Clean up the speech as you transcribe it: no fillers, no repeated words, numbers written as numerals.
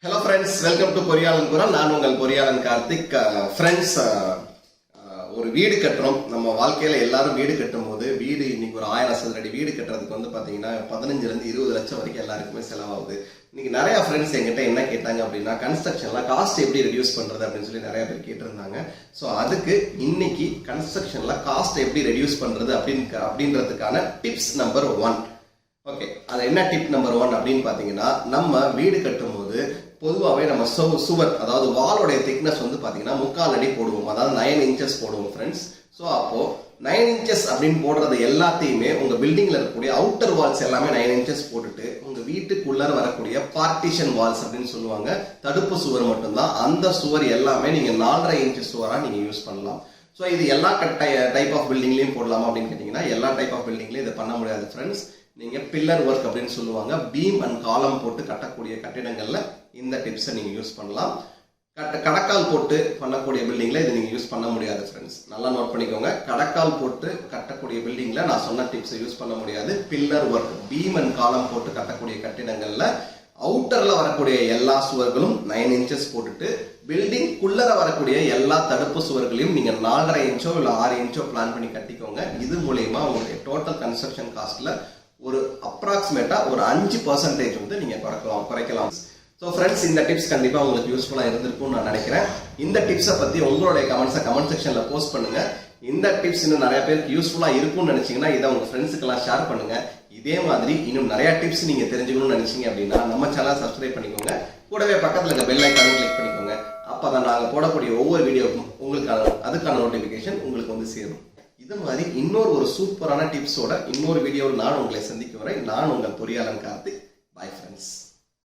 Hello friends, welcome to Poriyalan kural. நான் உங்கள் Poriyalan Karthik. Friends, ஒரு வீடு கட்டுறோம். நம்ம வாழ்க்கையில எல்லாரும் வீடு கட்டும்போது வீடு இன்னைக்கு ஒரு 1000 சதுர அடி வீடு கட்டுறதுக்கு வந்து பாத்தீங்கன்னா 15 ல இருந்து 20 லட்சம் வரைக்கும் எல்லாருக்குமே செலவாகுது. இன்னைக்கு நிறைய ஃப்ரெண்ட்ஸ் என்கிட்ட என்ன கேட்டாங்க அப்படின்னா கன்ஸ்ட்ரக்ஷன்ல காஸ்ட் எப்படி ரெடியூஸ் பண்றது அப்படின்னு சொல்லி நிறைய பேர் கேட்டிருந்தாங்க. ஸோ அதுக்கு இன்னைக்கு கன்ஸ்ட்ரக்ஷன்ல காஸ்ட் எப்படி ரெடியூஸ் பண்றது அப்படின்றதுக்கான டிப்ஸ் நம்பர் 1. ஓகே, அது என்ன டிப் நம்பர் 1 அப்படின்னு பாத்தீங்கன்னா, நம்ம வீடு கட்டும் போது பொதுவாகவே நம்ம சுவர் அதாவது வாலோடைய திக்னஸ் வந்து பாத்தீங்கன்னா 3/4 அடி போடுவோம், அதாவது 9 இன்ச்சஸ் போடுவோம் ஃப்ரெண்ட்ஸ். ஸோ அப்போ 9 இன்ச்சஸ் அப்படின்னு போடுறது எல்லாத்தையுமே உங்க பில்டிங்ல இருக்கக்கூடிய அவுட்டர் வால்ஸ் எல்லாமே 9 இன்ச்சஸ் போட்டுட்டு உங்க வீட்டுக்குள்ள வரக்கூடிய பார்ட்டிஷன் வால்ஸ் அப்படின்னு சொல்லுவாங்க, தடுப்பு சுவர் மட்டும்தான், அந்த சுவர் எல்லாமே நீங்க 4.5 இன்ச்சஸ் சுவரா நீங்க யூஸ் பண்ணலாம். ஸோ இது எல்லா டைப் ஆஃப் பில்டிங்லயும் போடலாமா அப்படின்னு கேட்டீங்கன்னா எல்லா டைப் ஆஃப் பில்டிங்லயும் இதை பண்ண முடியாது ஃப்ரெண்ட்ஸ். நீங்க பில்லர் ஒர்க் அப்படின்னு சொல்லுவாங்க, பீம் அண்ட் காலம் போட்டு கட்டக்கூடிய கட்டிடங்கள்ல இந்த டிப்ஸை நீங்க யூஸ் பண்ணலாம். கடக்கால் போட்டு பண்ணக்கூடிய பில்டிங்ல இதை நீங்க யூஸ் பண்ண முடியாது ஃப்ரெண்ட்ஸ். நல்லா நோட் பண்ணிக்கோங்க, கடக்கால் போட்டு கட்டக்கூடிய பில்டிங்ல நான் சொன்ன டிப்ஸை யூஸ் பண்ண முடியாது. பில்லர் ஒர்க், பீம் அண்ட் காலம் போட்டு கட்டக்கூடிய கட்டிடங்கள்ல அவுட்டர்ல வரக்கூடிய எல்லா சுவர்களும் 9 இன்ச்சஸ் போட்டுட்டு பில்டிங் குள்ளர வரக்கூடிய எல்லா தடுப்பு சுவர்களையும் நீங்க 4.5 இன்ச்சோ இல்ல 6 இன்ச்சோ பிளான் பண்ணி கட்டிக்கோங்க. இது மூலமா உங்களுடைய டோட்டல் கன்ஸ்ட்ரக்ஷன் காஸ்ட்ல ஒரு அப்ராக்சிமேட்டா ஒரு 5% வந்து நீங்க குறைக்கலாம். ஸோ ஃப்ரெண்ட்ஸ், இந்த டிப்ஸ் கண்டிப்பா உங்களுக்கு யூஸ்ஃபுல்லா இருந்திருக்கும்னு நான் நினைக்கிறேன். இந்த டிப்ஸை பத்தி உங்களுடைய கமெண்ட் செக்ஷன்ல போஸ்ட் பண்ணுங்க. இந்த டிப்ஸ் இன்னும் நிறைய பேருக்கு யூஸ்ஃபுல்லா இருக்கும்னு நினைச்சீங்கன்னா இதை உங்க ஃப்ரெண்ட்ஸுக்கெல்லாம் ஷேர் பண்ணுங்க. இதே மாதிரி இன்னும் நிறைய டிப்ஸ் நீங்க தெரிஞ்சுக்கணும்னு நினைச்சீங்க அப்படின்னா நம்ம சேனலை சப்ஸ்கிரைப் பண்ணிக்கோங்க. கூடவே பக்கத்துல இருக்க பெல் ஐக்கானை கிளிக் பண்ணிக்கோங்க. அப்பதான் நாங்க போடக்கூடிய ஒவ்வொரு வீடியோக்கும் அதுக்கான நோட்டிபிகேஷன் உங்களுக்கு வந்து சேரும். இது மாதிரி இன்னொரு சூப்பரான டிப்ஸோட இன்னொரு வீடியோவில் நான் உங்களை சந்திக்கும் வரை நான் உங்கள் பொறியாளன் கார்த்திக். Bye friends.